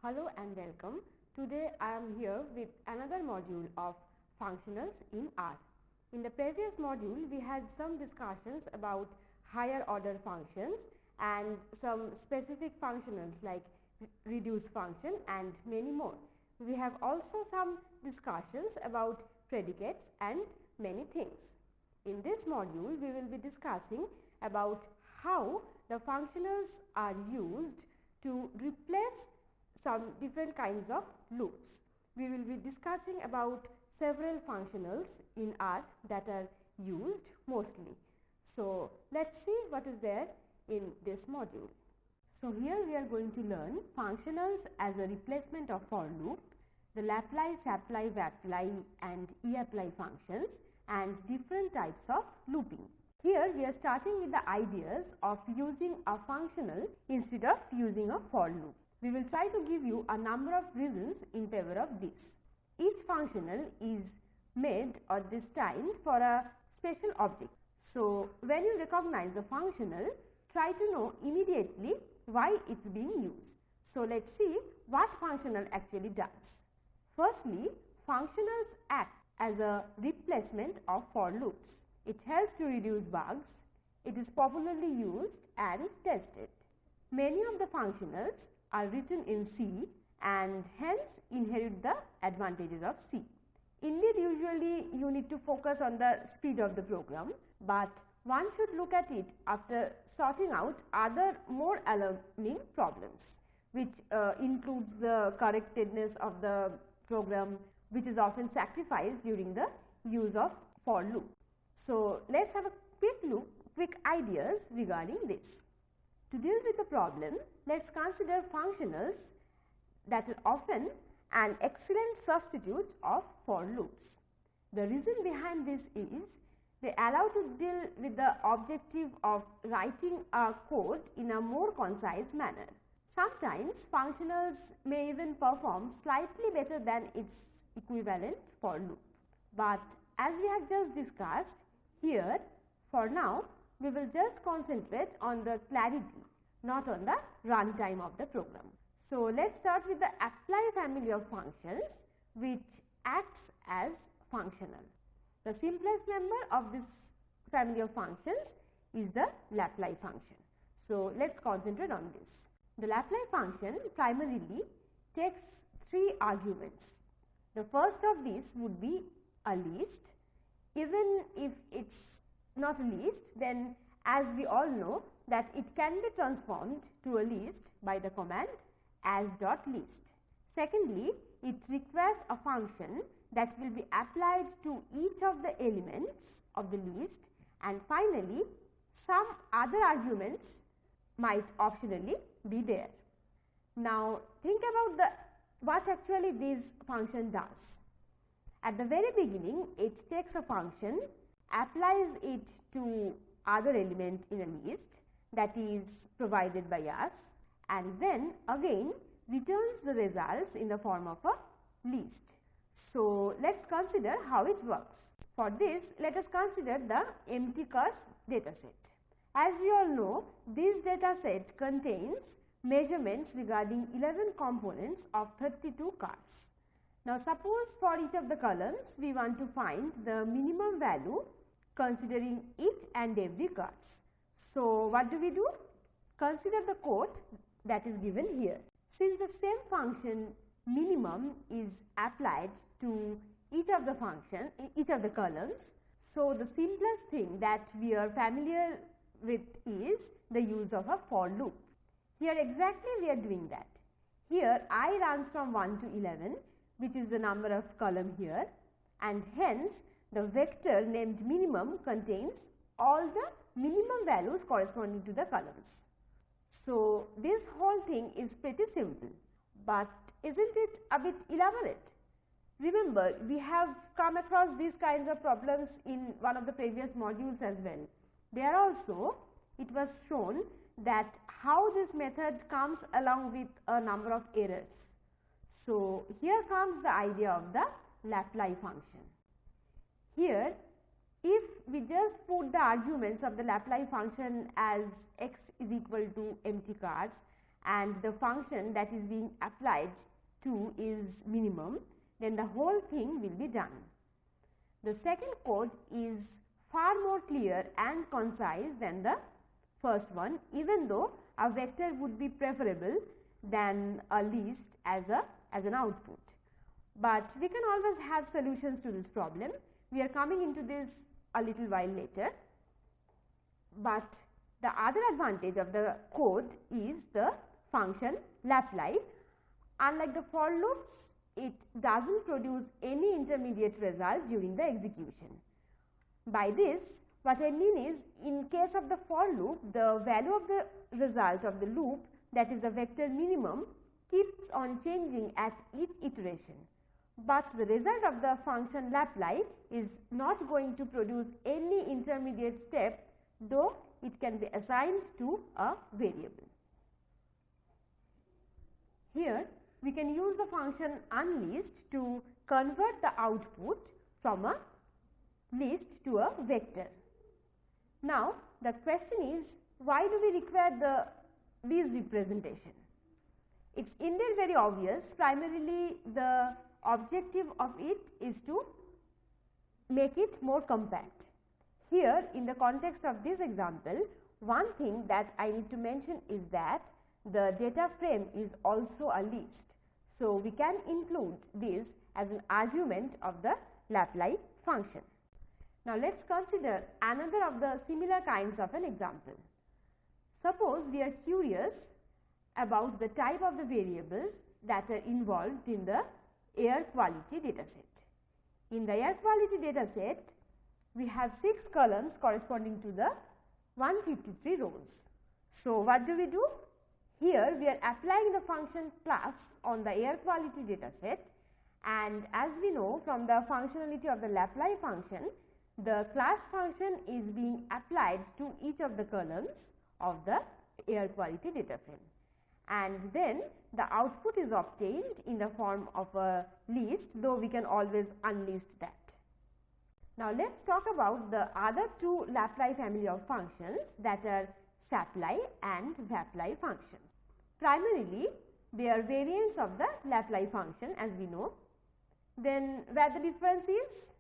Hello and welcome. Today I am here with another module of functionals in R. In the previous module we had some discussions about higher order functions and some specific functionals like reduce function and many more. We have also some discussions about predicates and many things. In this module we will be discussing about how the functionals are used to replace some different kinds of loops. We will be discussing about several functionals in R that are used mostly. So, let us see what is there in this module. So, here we are going to learn functionals as a replacement of for loop, the lapply, sapply, vapply and eapply functions and different types of looping. Here we are starting with the ideas of using a functional instead of using a for loop. We will try to give you a number of reasons in favor of this. Each functional is made or destined for a special object. So, when you recognize the functional, try to know immediately why it is being used. So, let us see what functional actually does. Firstly, functionals act as a replacement of for loops. It helps to reduce bugs. It is popularly used and tested. Many of the functionals are written in C and hence inherit the advantages of C. Indeed, usually you need to focus on the speed of the program, but one should look at it after sorting out other more alarming problems, which includes the correctness of the program, which is often sacrificed during the use of for loop. So, let us have a quick ideas regarding this. To deal with the problem, let us consider functionals that are often an excellent substitute of for loops. The reason behind this is they allow to deal with the objective of writing a code in a more concise manner. Sometimes functionals may even perform slightly better than its equivalent for loop. But as we have just discussed, here for now we will just concentrate on the clarity, not on the runtime of the program. So, let us start with the apply family of functions which acts as functional. The simplest member of this family of functions is the lapply function. So, let us concentrate on this. The lapply function primarily takes three arguments. The first of these would be a list. Even if it is not a list, then as we all know that it can be transformed to a list by the command as.list. Secondly, it requires a function that will be applied to each of the elements of the list, and finally, some other arguments might optionally be there. Now, think about what actually this function does. At the very beginning, it takes a function, applies it to other element in a list that is provided by us, and then again returns the results in the form of a list. So, let us consider how it works. For this, let us consider the empty cars dataset. As we all know, this dataset contains measurements regarding 11 components of 32 cars. Now, suppose for each of the columns we want to find the minimum value considering each and every cars. So, what do? Consider the code that is given here. Since the same function minimum is applied to each of the columns, so the simplest thing that we are familiar with is the use of a for loop. Here exactly we are doing that. Here I runs from 1 to 11, which is the number of column here, and hence the vector named minimum contains all the minimum values corresponding to the columns. So, this whole thing is pretty simple, but isn't it a bit elaborate? Remember, we have come across these kinds of problems in one of the previous modules as well. There also it was shown that how this method comes along with a number of errors. So, here comes the idea of the lapply function. Here, if we just put the arguments of the lapply function as x is equal to empty cars and the function that is being applied to is minimum, then the whole thing will be done. The second code is far more clear and concise than the first one, even though a vector would be preferable than a list as an output. But we can always have solutions to this problem. We are coming into this a little while later. But the other advantage of the code is the function lapply. Unlike the for loops, it does not produce any intermediate result during the execution. By this, what I mean is, in case of the for loop, the value of the result of the loop, that is the vector minimum, keeps on changing at each iteration. But the result of the function lapply is not going to produce any intermediate step, though it can be assigned to a variable. Here we can use the function unlist to convert the output from a list to a vector. Now the question is, why do we require the list representation? It is indeed very obvious. Primarily the objective of it is to make it more compact. Here, in the context of this example, one thing that I need to mention is that the data frame is also a list. So we can include this as an argument of the lapply function. Now let us consider another of the similar kinds of an example. Suppose we are curious about the type of the variables that are involved in the air quality data set. In the air quality data set, we have 6 columns corresponding to the 153 rows. So what do? Here we are applying the function plus on the air quality data set, and as we know from the functionality of the lapply function, the class function is being applied to each of the columns of the air quality data frame, and then the output is obtained in the form of a list, though we can always unlist that. Now let us talk about the other two lapply family of functions, that are sapply and vapply functions. Primarily they are variants of the lapply function, as we know. Then where the difference is?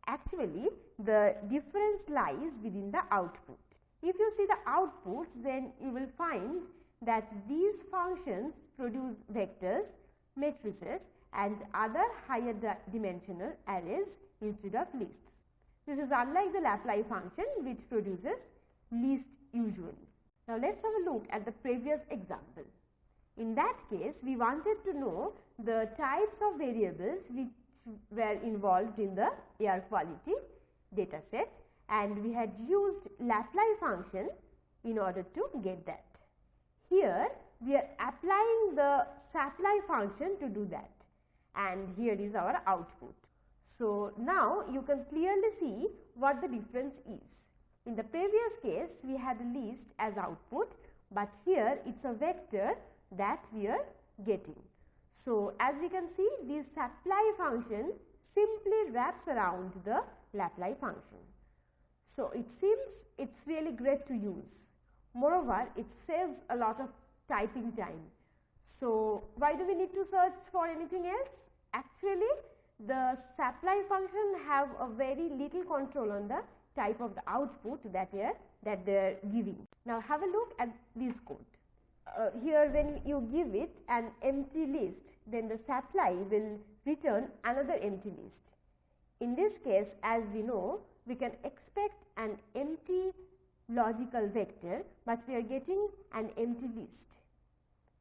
Actually the difference lies within the output. If you see the outputs, then you will find that these functions produce vectors, matrices and other higher dimensional arrays instead of lists. This is unlike the lapply function, which produces list usually. Now let us have a look at the previous example. In that case, we wanted to know the types of variables which were involved in the air quality data set, and we had used lapply function in order to get that. Here we are applying the sapply function to do that, and here is our output. So now you can clearly see what the difference is. In the previous case we had a list as output, but here it is a vector that we are getting. So as we can see, this sapply function simply wraps around the lapply function. So it seems it is really great to use. Moreover, it saves a lot of typing time. So why do we need to search for anything else? Actually the sapply function have a very little control on the type of the output that they are giving. Now have a look at this code. Here when you give it an empty list, then the sapply will return another empty list. In this case, as we know, we can expect an empty logical vector, but we are getting an empty list.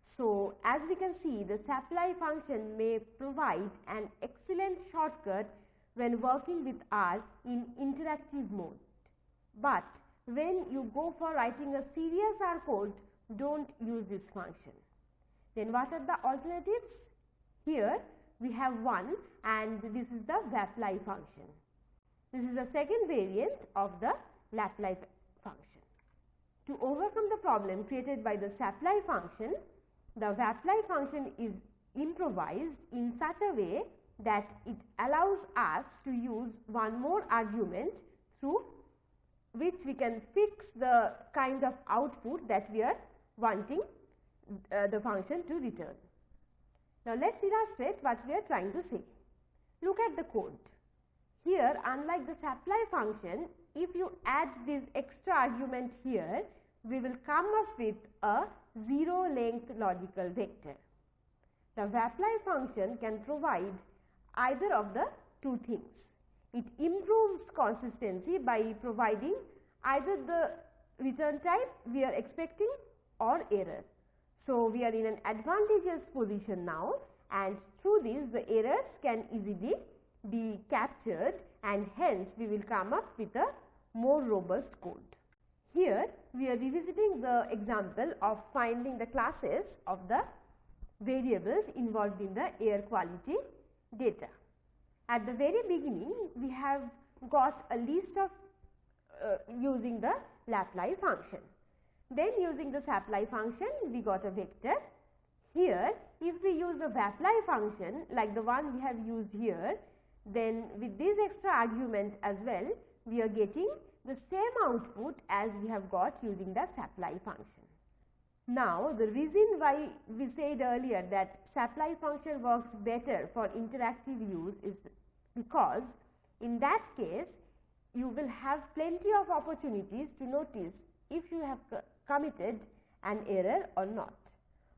So as we can see, the sapply function may provide an excellent shortcut when working with R in interactive mode. But when you go for writing a serious R code, don't use this function. Then what are the alternatives? Here we have one, and this is the vapply function. This is the second variant of the lapply function. To overcome the problem created by the sapply function, the vapply function is improvised in such a way that it allows us to use one more argument through which we can fix the kind of output that we are wanting the function to return. Now let's illustrate what we are trying to say. Look at the code. Here, unlike the supply function, if you add this extra argument here, we will come up with a 0 length logical vector. The apply function can provide either of the two things. It improves consistency by providing either the return type we are expecting or error. So, we are in an advantageous position now, and through this the errors can easily be captured, and hence we will come up with a more robust code. Here we are revisiting the example of finding the classes of the variables involved in the air quality data. At the very beginning, we have got a list of using the lapply function. Then using the sapply function, we got a vector. Here, if we use a vapply function like the one we have used here, then with this extra argument as well, we are getting the same output as we have got using the sapply function. Now, the reason why we said earlier that sapply function works better for interactive use is because in that case, you will have plenty of opportunities to notice if you have committed an error or not.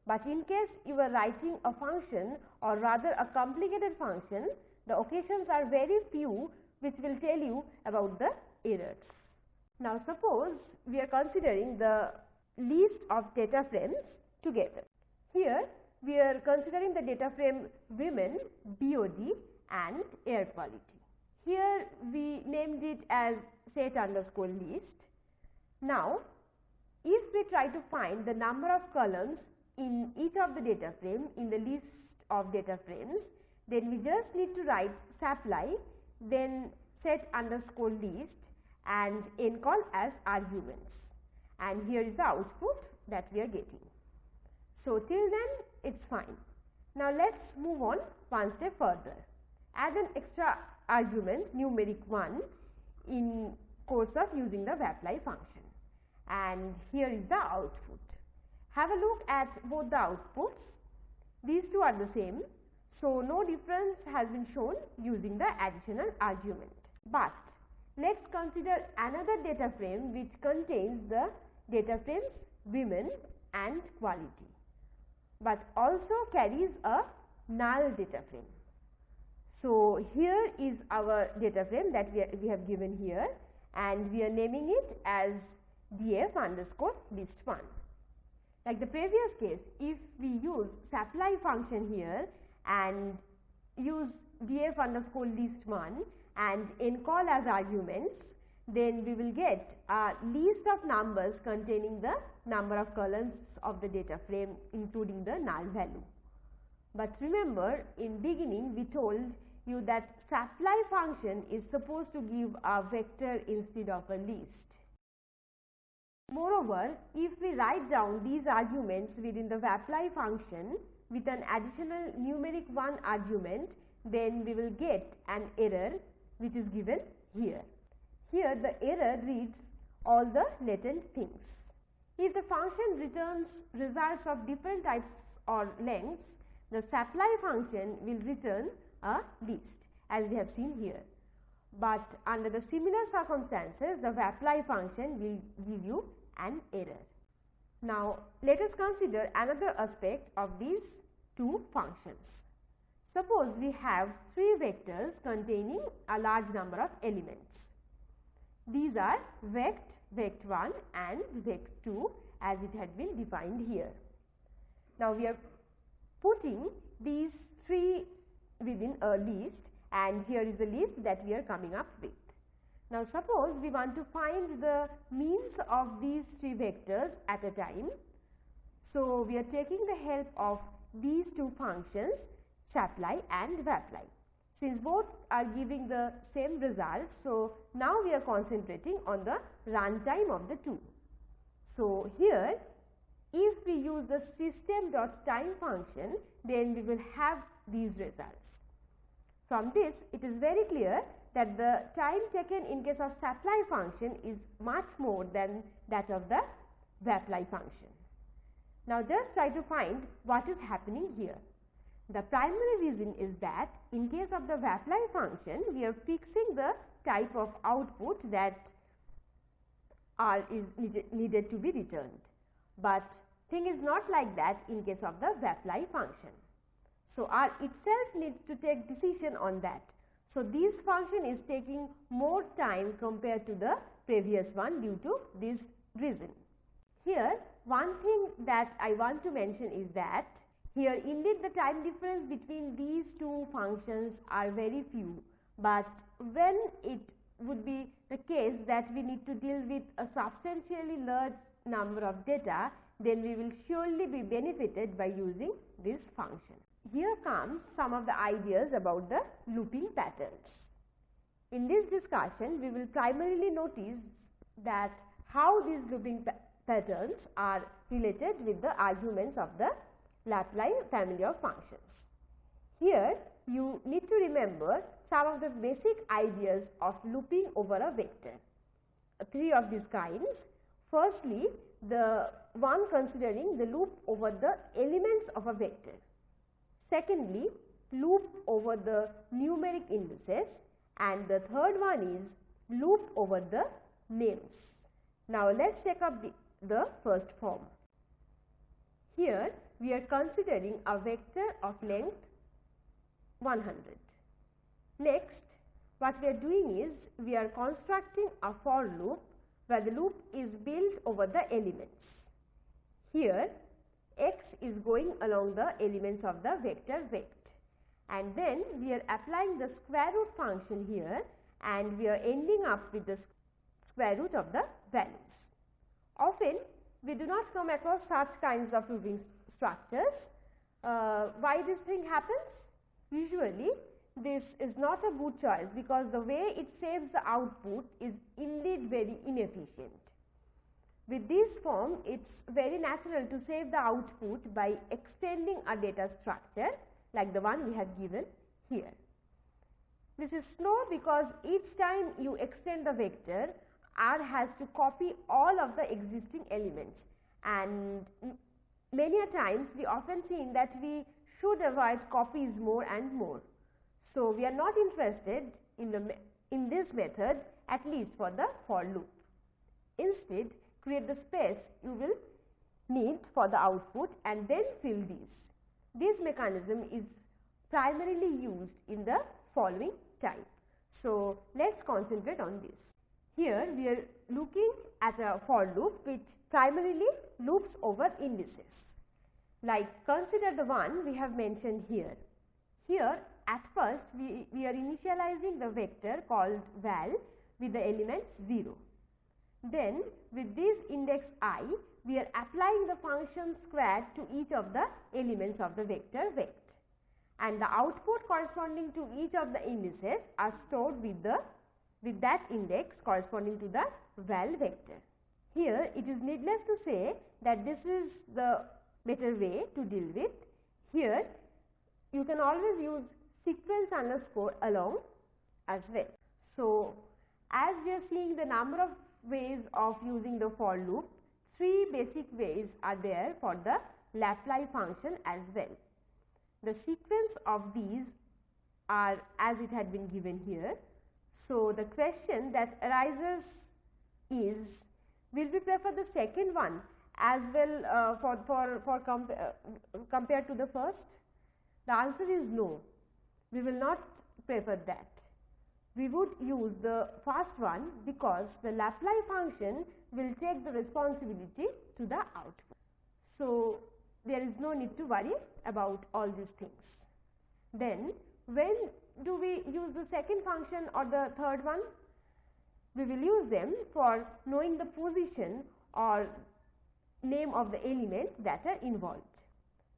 But in case you are writing a function or rather a complicated function, the occasions are very few which will tell you about the errors. Now, suppose we are considering the list of data frames together. Here we are considering the data frame women, BOD and air quality. Here we named it as set underscore list. Now, if we try to find the number of columns in each of the data frame in the list of data frames, then we just need to write sapply, then set underscore list and encall as arguments, and here is the output that we are getting. So, till then it is fine. Now, let us move on one step further. Add an extra argument numeric 1 in course of using the vapply function, and here is the output. Have a look at both the outputs. These two are the same. So, no difference has been shown using the additional argument. But let us consider another data frame which contains the data frames women and quality, but also carries a null data frame. So, here is our data frame that we have given here, and we are naming it as df underscore list 1. Like the previous case, if we use sapply function here and use df underscore list 1 and encall as arguments, then we will get a list of numbers containing the number of columns of the data frame including the null value. But remember, in beginning we told you that sapply function is supposed to give a vector instead of a list. Moreover, if we write down these arguments within the vapply function with an additional numeric 1 argument, then we will get an error which is given here. Here the error reads all the latent things. If the function returns results of different types or lengths, the sapply function will return a list as we have seen here. But under the similar circumstances, the vapply function will give you an error. Now, let us consider another aspect of these two functions. Suppose we have 3 vectors containing a large number of elements. These are vect, vect1 and vect2 as it had been defined here. Now, we are putting these 3 within a list, and here is a list that we are coming up with. Now, suppose we want to find the means of these 3 vectors at a time. So, we are taking the help of these two functions, sapply and vapply. Since both are giving the same results, so now we are concentrating on the runtime of the two. So, here if we use the system.time function, then we will have these results. From this, it is very clear that the time taken in case of sapply function is much more than that of the vapply function. Now just try to find what is happening here. The primary reason is that in case of the apply function, we are fixing the type of output that is needed to be returned. But thing is not like that in case of the apply function. So R itself needs to take decision on that. So this function is taking more time compared to the previous one due to this reason. Here one thing that I want to mention is that here indeed the time difference between these two functions are very few, but when it would be the case that we need to deal with a substantially large number of data, then we will surely be benefited by using this function. Here comes some of the ideas about the looping patterns. In this discussion, we will primarily notice that how these looping patterns are related with the arguments of the Laplace family of functions. Here you need to remember some of the basic ideas of looping over a vector. Three of these kinds. Firstly, the one considering the loop over the elements of a vector. Secondly, loop over the numeric indices, and the third one is loop over the names. Now let us take up the first form. Here we are considering a vector of length 100. Next, what we are doing is we are constructing a for loop where the loop is built over the elements. Here x is going along the elements of the vector vect, and then we are applying the square root function here, and we are ending up with the square root of the values. Often we do not come across such kinds of looping structures. Why this thing happens? Usually this is not a good choice because the way it saves the output is indeed very inefficient. With this form, it is very natural to save the output by extending a data structure like the one we have given here. This is slow because each time you extend the vector, R has to copy all of the existing elements, and many a times we often seen that we should avoid copies more and more. So we are not interested in this method, at least for the for loop. Instead, create the space you will need for the output and then fill these. This mechanism is primarily used in the following type. So let us concentrate on this. Here we are looking at a for loop which primarily loops over indices. Like consider the one we have mentioned here. Here at first we are initializing the vector called val with the elements 0. Then with this index I, we are applying the function squared to each of the elements of the vector vect, and the output corresponding to each of the indices are stored with that index corresponding to the val vector. Here it is needless to say that this is the better way to deal with. Here you can always use sequence underscore along as well. So as we are seeing the number of ways of using the for loop, three basic ways are there for the Laplace function as well. The sequence of these are as it had been given here. So the question that arises is, will we prefer the second one as well compared to the first? The answer is no, we will not prefer that. We would use the first one because the Laplace function will take the responsibility to the output. So there is no need to worry about all these things. Then when do we use the second function or the third one? We will use them for knowing the position or name of the element that are involved.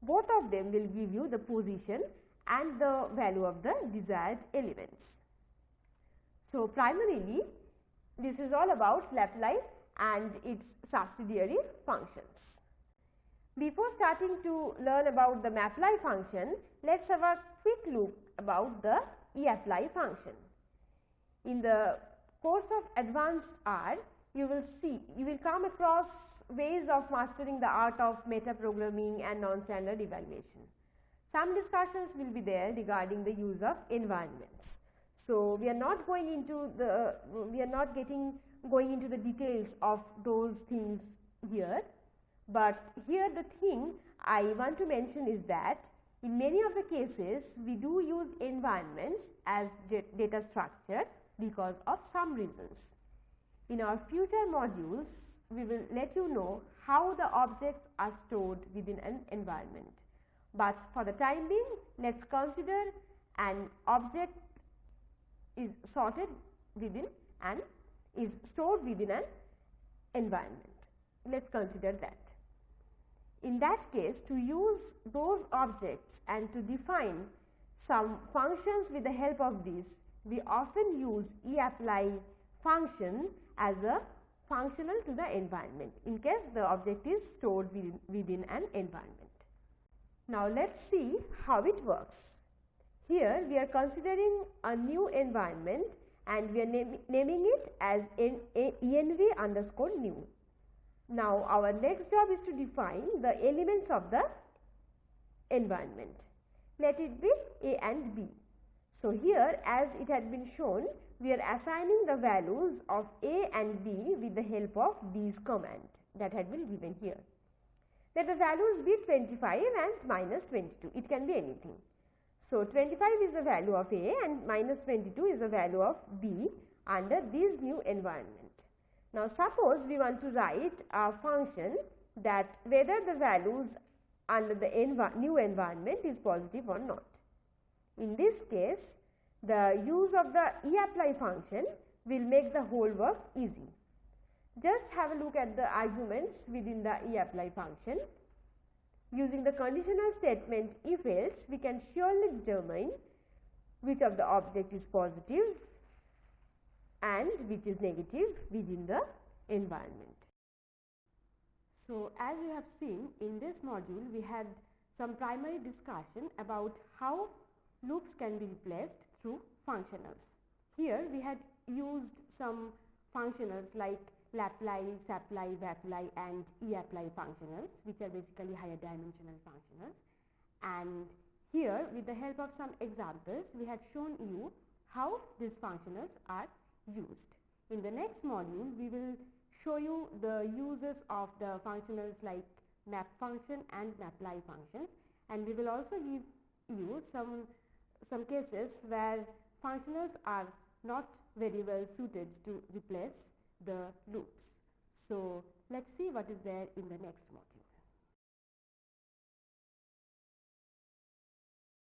Both of them will give you the position and the value of the desired elements. So primarily this is all about Laplace and its subsidiary functions. Before starting to learn about the Laplace function, let us have a quick look about the Laplace function. In the course of advanced R, you will come across ways of mastering the art of metaprogramming and non-standard evaluation. Some discussions will be there regarding the use of environments. So, we are not going into the details of those things here, but here the thing I want to mention is that in many of the cases we do use environments as data structure because of some reasons. In our future modules, we will let you know how the objects are stored within an environment. But for the time being, let us consider an object is sorted within and is stored within an environment. Let us consider that. In that case, to use those objects and to define some functions with the help of these, we often use eApply function as a functional to the environment in case the object is stored within an environment. Now, let us see how it works. Here we are considering a new environment and we are naming it as env_new. Now, our next job is to define the elements of the environment. Let it be A and B. So, here as it had been shown, we are assigning the values of A and B with the help of these commands that had been given here. Let the values be 25 and minus 22, it can be anything. So, 25 is the value of A and minus 22 is the value of B under this new environment. Now, suppose we want to write a function that whether the values under the new environment is positive or not. In this case, the use of the eApply function will make the whole work easy. Just have a look at the arguments within the eApply function. Using the conditional statement if else, we can surely determine which of the object is positive and which is negative within the environment. So, as you have seen in this module, we had some primary discussion about how loops can be replaced through functionals. Here we had used some functionals like lapply, sapply, vapply and eApply functionals, which are basically higher dimensional functionals. And here with the help of some examples, we had shown you how these functionals are used. In the next module, we will show you the uses of the functionals like map function and lapply functions, and we will also give you some cases where functionals are not very well suited to replace the loops. So, let us see what is there in the next module.